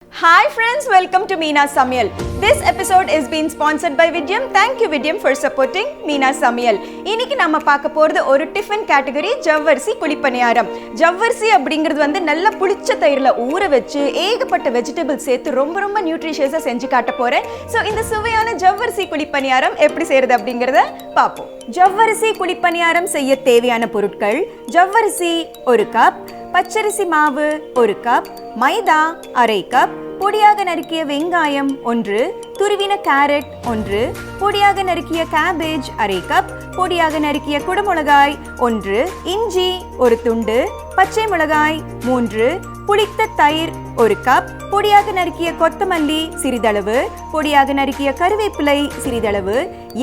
Hi friends, welcome to Meena Samyal. This episode is being sponsored by Vidyam. Thank you Vidyam for supporting Meena Samyal. இன்னைக்கு நம்ம பார்க்க போறது ஒரு tiffin category ஜவ்வரிசி குழிப்பணியாரம். ஜவ்வரிசி அப்படிங்கிறது வந்து நல்ல புளிச்ச தயிர்ல ஊற வச்சு ஏகப்பட்ட வெஜிடபிள்ஸ் சேர்த்து ரொம்ப நியூட்ரிஷியஸா செஞ்சு காட்ட போறேன். ஸோ இந்த சுவையான ஜவ்வரிசி குழிப்பணியாரம் எப்படி செய்யறது அப்படிங்கிறத பார்ப்போம். ஜவ்வரிசி குழிப்பணியாரம் செய்ய தேவையான பொருட்கள்: ஜவ்வரிசி 1 கப், பச்சரிசி மாவு 1 கப், மைதா அரை கப், பொடியாக நறுக்கிய வெங்காயம் 1, துருவின கேரட் 1, பொடியாக நறுக்கிய கேபேஜ் அரை கப், பொடியாக நறுக்கிய குடமிளகாய் 1, இஞ்சி 1 துண்டு, பச்சை மிளகாய் 3, புளித்த தயிர் 1 கப், பொடியாக நறுக்கிய கொத்தமல்லி சிறிதளவு, பொடியாக நறுக்கிய கருவேப்பிலை சிறிதளவு,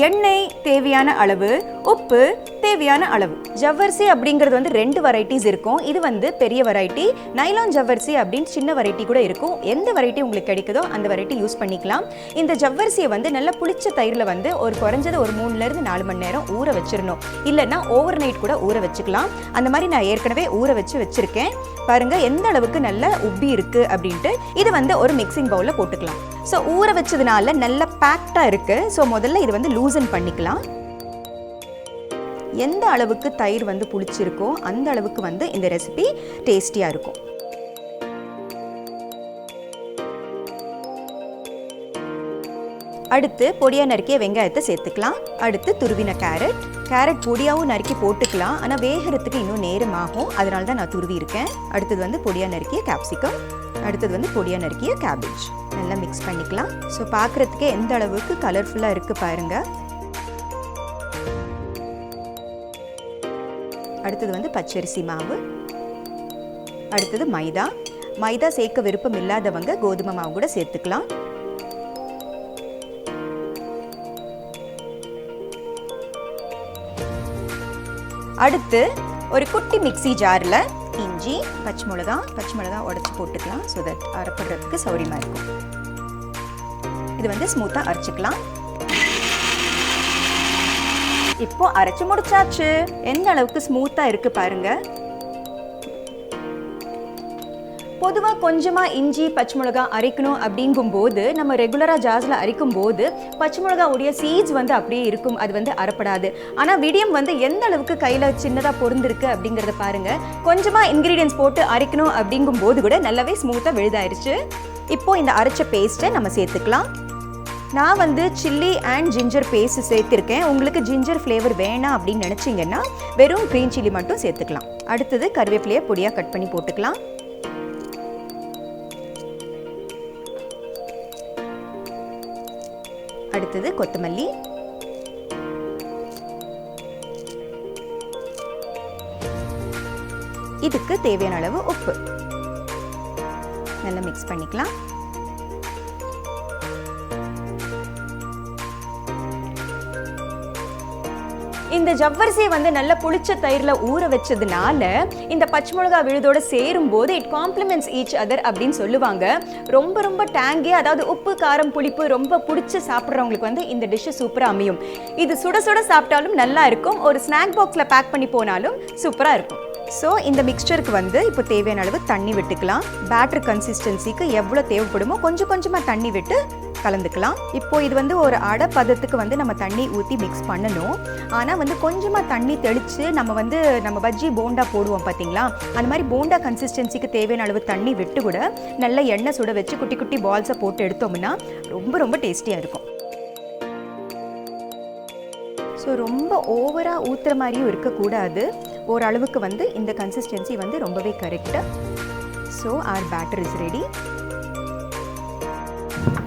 எண்ணெய் தேவையான அளவு, உப்பு தேவையான அளவு. ஜவ்வரிசி அப்படிங்கிறது வந்து 2 வெரைட்டிஸ் இருக்கும். இது வந்து பெரிய வெரைட்டி, நைலான் ஜவ்வரிசி அப்படின்னு சின்ன வெரைட்டி கூட இருக்கும். எந்த வெரைட்டி உங்களுக்கு கிடைக்குதோ அந்த வெரைட்டி யூஸ் பண்ணிக்கலாம். இந்த ஜவ்வரிசியை வந்து நல்ல புளிச்ச தயிரில் வந்து குறைஞ்சது ஒரு 3 to 4 மணி நேரம் ஊற வச்சிடணும். இல்லைன்னா ஓவர் நைட் கூட ஊற வச்சுக்கலாம். அந்த மாதிரி நான் ஏற்கனவே ஊற வச்சிருக்கேன். பாருங்க எந்த அளவுக்கு நல்ல உப்பி இருக்கு அப்படின்ட்டு. இது வந்து ஒரு மிக்சிங் பவுல்ல போட்டுக்கலாம். ஸோ ஊற வச்சதுனால நல்ல பேக்டா இருக்கு. ஸோ முதல்ல இது வந்து லூசன் பண்ணிக்கலாம். எந்த அளவுக்கு தயிர் வந்து புளிச்சிருக்கோ அந்த அளவுக்கு வந்து இந்த ரெசிபி டேஸ்டியா இருக்கும். அடுத்து பொடியா நறுக்கிய வெங்காயத்தை சேர்த்துக்கலாம். அடுத்து துருவின கேரட் பொடியாவும் நறுக்கி போட்டுக்கலாம். ஆனால் வேகிறதுக்கு இன்னும் நேரம் ஆகும், அதனால தான் நான் துருவி இருக்கேன். அடுத்தது வந்து பொடியா நறுக்கிய கேப்சிகம், அடுத்தது வந்து பொடியா நறுக்கிய கேபேஜ். நல்லா மிக்ஸ் பண்ணிக்கலாம். ஸோ பார்க்குறதுக்கே எந்த அளவுக்கு கலர்ஃபுல்லாக இருக்குது பாருங்க. அடுத்தது வந்து பச்சரிசி மாவு, அடுத்தது மைதா சேர்க்க விருப்பம் இல்லாதவங்க கோதுமை மாவு கூட சேர்த்துக்கலாம். அடுத்து ஒரு குட்டி மிக்ஸி ஜாரில் இஞ்சி, பச்சை மிளகா உடைச்சு போட்டுக்கலாம். ஸோ தட் அரைப்படுறதுக்கு சௌரியமாக இருக்கும். இது வந்து ஸ்மூத்தாக அரைச்சிக்கலாம். இப்போ அரைச்சு முடிச்சாச்சு. எந்த அளவுக்கு ஸ்மூத்தாக இருக்கு பாருங்க. பொதுவாக கொஞ்சமாக இஞ்சி பச்சை மிளகா அரைக்கணும் அப்படிங்கும் போது நம்ம ரெகுலராக ஜாஸில் அரைக்கும் போது பச்சை மிளகாவுடைய சீட்ஸ் வந்து அப்படியே இருக்கும், அது வந்து அரைப்படாது. ஆனால் விடியம் வந்து எந்த அளவுக்கு கையில் சின்னதாக பொருந்திருக்கு அப்படிங்கிறத பாருங்க. கொஞ்சமாக இன்க்ரீடியன்ஸ் போட்டு அரைக்கணும் அப்படிங்கும் போது கூட நல்லாவே ஸ்மூத்தாக விழுதாயிருச்சு. இப்போ இந்த அரைச்ச பேஸ்ட்டை நம்ம சேர்த்துக்கலாம். நான் வந்து சில்லி அண்ட் ஜிஞ்சர் பேஸ்ட் சேர்த்துருக்கேன். உங்களுக்கு ஜிஞ்சர் ஃப்ளேவர் வேணாம் அப்படின்னு நினச்சிங்கன்னா வெறும் க்ரீன் சில்லி மட்டும் சேர்த்துக்கலாம். அடுத்தது கருவேப்பிலையை பொடியாக கட் பண்ணி போட்டுக்கலாம். அடுத்தது கொத்தமல்லி, இதுக்கு தேவையான அளவு உப்பு. நல்லா மிக்ஸ் பண்ணிக்கலாம். இந்த ஜவ்வரிசியை வந்து நல்ல புளிச்ச தயிர்ல ஊற வச்சதுனால இந்த பச்சை மிளகா விழுதோட சேரும் போது இட் காம்ப்ளிமெண்ட்ஸ் ஈச் அதர் அப்படின்னு சொல்லுவாங்க. ரொம்ப டேங்கி, அதாவது உப்பு காரம் புளிப்பு ரொம்ப பிடிச்சி சாப்பிட்றவங்களுக்கு வந்து இந்த டிஷ்ஷு சூப்பராக அமையும். இது சுட சாப்பிட்டாலும் நல்லா இருக்கும். ஒரு ஸ்நாக் பாக்ஸில் பேக் பண்ணி போனாலும் சூப்பராக இருக்கும். ஸோ இந்த மிக்சருக்கு வந்து இப்போ தேவையான அளவு தண்ணி விட்டுக்கலாம். பேட்டர் கன்சிஸ்டன்சிக்கு எவ்வளோ தேவைப்படுமோ கொஞ்சமாக தண்ணி விட்டு கலந்துக்கலாம். இப்போ இது வந்து ஒரு அடை பதத்துக்கு வந்து நம்ம தண்ணி ஊற்றி மிக்ஸ் பண்ணணும். ஆனால் வந்து கொஞ்சமாக தண்ணி தெளித்து நம்ம பஜ்ஜி போண்டா போடுவோம் பார்த்தீங்களா, அந்த மாதிரி போண்டா கன்சிஸ்டன்சிக்கு தேவையான அளவு தண்ணி விட்டு கூட நல்ல எண்ணெய் சுட வச்சு குட்டி பால்ஸை போட்டு எடுத்தோம்னா ரொம்ப டேஸ்டியாக இருக்கும். ஸோ ரொம்ப ஓவராக ஊற்றுற மாதிரியும் இருக்கக்கூடாது. ஓரளவுக்கு வந்து இந்த கன்சிஸ்டன்சி வந்து ரொம்பவே கரெக்டாக. So are batter is ready.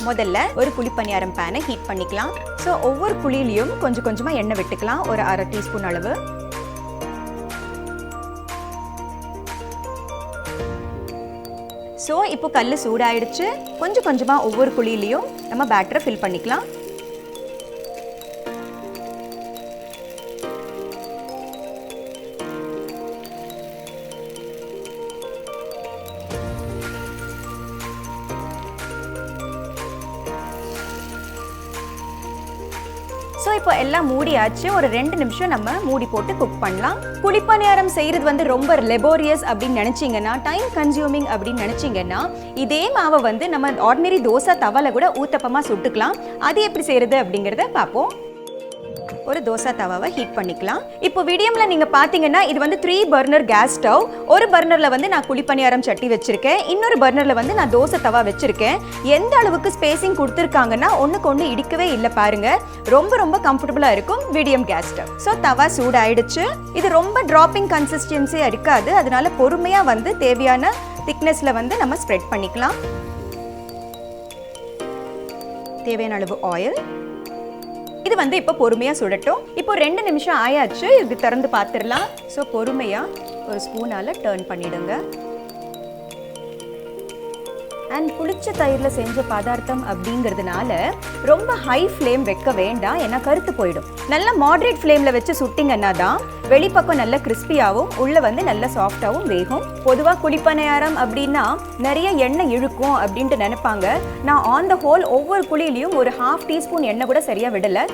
முதல்ல ஒரு குழிப்பணியாரம் பேனை ஹீட் பண்ணிக்கலாம். ஸோ ஒவ்வொரு குழியிலையும் கொஞ்சமாக எண்ணெய் விட்டுக்கலாம். ஒரு 1/2 டீஸ்பூன் அளவு. ஸோ இப்போ கல் சூடாயிடுச்சு. கொஞ்சமாக ஒவ்வொரு குழியிலையும் நம்ம பேட்டரை ஃபில் பண்ணிக்கலாம். ஸோ இப்போ எல்லாம் மூடியாச்சு. ஒரு 2 நிமிஷம் நம்ம மூடி போட்டு குக் பண்ணலாம். குழிப்பணியாரம் செய்யறது வந்து ரொம்ப லெபோரியஸ் அப்படின்னு நினைச்சீங்கன்னா, டைம் கன்சியூமிங் அப்படின்னு நினைச்சீங்கன்னா, இதே மாவை வந்து நம்ம ஆர்டினரி தோசை தவால கூட ஊத்தப்பமா சுட்டுக்கலாம். அது எப்படி செய்யறது அப்படிங்கறத பார்ப்போம். ஒரு தோசை தவாவை ஹீட் பண்ணிக்கலாம். இப்போ வீடியோல நீங்க பாத்தீங்கன்னா இது வந்து 3 பர்னர் கேஸ் ஸ்டவ். ஒரு பர்னர்ல வந்து நான் குழிப்பணியாரம் சட்டி வச்சிருக்கேன், இன்னொரு பர்னர்ல வந்து நான் தோசை தவா வச்சிருக்கேன். எந்த அளவுக்கு ஸ்பேசிங் கொடுத்துருக்காங்கன்னா ஒண்ணுக்கு ஒண்ணு இடிக்கவே இல்லை பாருங்க. ரொம்ப ரொம்ப கம்ஃபர்டபுளா இருக்கும் மீடியம் கேஸ் ஸ்டவ். ஸோ தவா சூடாயிடுச்சு. இது ரொம்ப டிராப்பிங் கன்சிஸ்டன்சியா இருக்காது, அதனால பொறுமையா வந்து தேவையான திக்னஸ்ல வந்து நம்ம ஸ்ப்ரெட் பண்ணிக்கலாம். தேவையான அளவு ஆயில். இது வந்து இப்போ பொறுமையா சுடட்டும். இப்போ 2 நிமிஷம் ஆயாச்சு. இது திறந்து பார்த்துடலாம். ஸோ பொறுமையா ஒரு ஸ்பூனால டர்ன் பண்ணிடுங்க. அண்ட் புளிச்ச தயிரில் செஞ்ச பதார்த்தம் அப்படிங்கிறதுனால ரொம்ப ஹை ஃப்ளேம் வைக்க வேண்டாம், ஏன்னா கருத்து போயிடும். நல்ல மாடரேட் ஃப்ளேமில் வச்சு சுட்டிங்கன்னா தான் வெளிப்பக்கம் நல்ல கிறிஸ்பியாகவும் உள்ள வந்து நல்ல சாஃப்டாகவும் வேகும். பொதுவாக குழிப்பணியாரம் அப்படின்னா நிறைய எண்ணெய் இழுக்கும் அப்படின்ட்டு நினைப்பாங்க. நான் ஆன் த ஹோல் ஒவ்வொரு குழியிலையும் ஒரு 1/2 டீஸ்பூன் எண்ணெய் கூட சரியாக விடலை.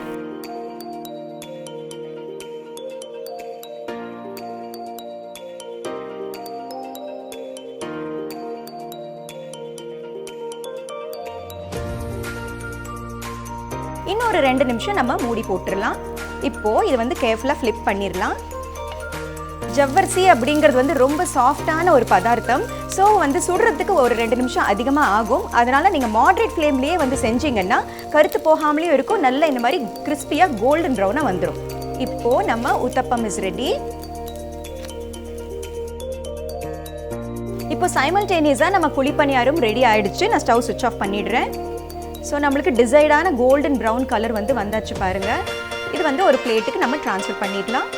இன்னொரு 2 நிமிஷம் நம்ம மூடி போட்டுடலாம். இப்போ இது வந்து கேர்ஃபுல்லாக ஃப்ளிப் பண்ணிடலாம். ஜவ்வரிசி அப்படிங்கிறது வந்து ரொம்ப சாஃப்டான ஒரு பதார்த்தம். ஸோ வந்து சுடுறதுக்கு ஒரு 2 நிமிஷம் அதிகமாக ஆகும். அதனால நீங்கள் மாடரேட் ஃப்ளேம்லேயே வந்து செஞ்சீங்கன்னா கருத்து போகாமலேயும் இருக்கும், நல்ல இந்த மாதிரி கிறிஸ்பியாக கோல்டன் ப்ரௌனாக வந்துடும். இப்போ நம்ம ஊத்தப்பம் இஸ் ரெடி. இப்போ சைமல்டேனியஸாக நம்ம குழிப்பணியாரம் ரெடி ஆயிடுச்சு. நான் ஸ்டவ் சுவிட்ச் ஆஃப் பண்ணிடுறேன். ஸோ நம்மளுக்கு டிசைடான கோல்டன் ப்ரௌன் கலர் வந்து வந்தாச்சு பாருங்க. இது வந்து ஒரு பிளேட்டுக்கு நம்ம ட்ரான்ஸ்ஃபர் பண்ணிடலாம்.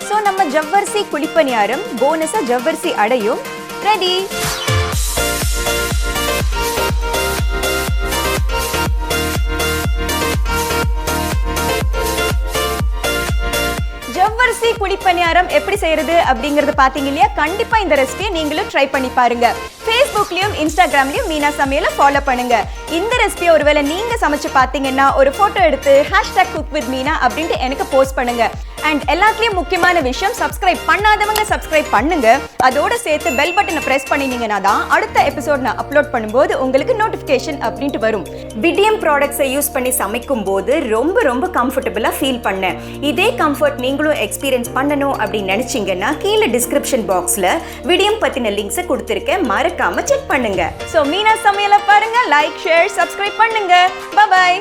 ஸோ நம்ம ஜவ்வரிசி குழிப்பணியாரம் போனஸா ஜவ்வரிசி அடையும் ரெடி. ஜவ்வரிசி குழிப்பணியாரம் எப்படி செய்யறது அப்படிங்கறது பாத்தீங்க இல்லையா? கண்டிப்பா இந்த ரெசிபியை நீங்களும் ட்ரை பண்ணி பாருங்க. ஃபேஸ்புக்லயும் இன்ஸ்டாகிராம்லயும் மீனா சமையலை ஃபாலோ பண்ணுங்க. இந்த ரெசிபியை ஒருவேளை நீங்க சமைச்சு பாத்தீங்கன்னா ஒரு போட்டோ எடுத்து #cook_with_meena அப்படின்ட்டு எனக்கு போஸ்ட் பண்ணுங்க. அண்ட் எல்லாத்துலயும் முக்கியமான விஷயம், சப்ஸ்கிரைப் பண்ணாதவங்க சப்ஸ்கிரைப் பண்ணுங்க. அதோட சேர்த்து பெல் பட்டனை பிரஸ் பண்ணினீங்கன்னா தான் அடுத்த எபிசோட் நான் அப்லோட் பண்ணும்போது உங்களுக்கு நோட்டிஃபிகேஷன் அப்படின்ட்டு வரும். விடியம் ப்ராடக்ட்ஸை யூஸ் பண்ணி சமைக்கும் போது ரொம்ப ரொம்ப கம்ஃபர்டபுளா ஃபீல் பண்ணேன். இதே கம்ஃபர்ட் நீங்களும் எக்ஸ்பீரியன்ஸ் பண்ணணும் அப்படின்னு நினைச்சீங்கன்னா கீழே டிஸ்கிரிப்ஷன் பாக்ஸ்ல விடியம் பத்தின லிங்க்ஸை கொடுத்துருக்கேன், மறக்காம செக் பண்ணுங்க. ஸோ மீனா சமையலை பாருங்க, லைக், ஷேர், சப்ஸ்கிரைப் பண்ணுங்க. பை.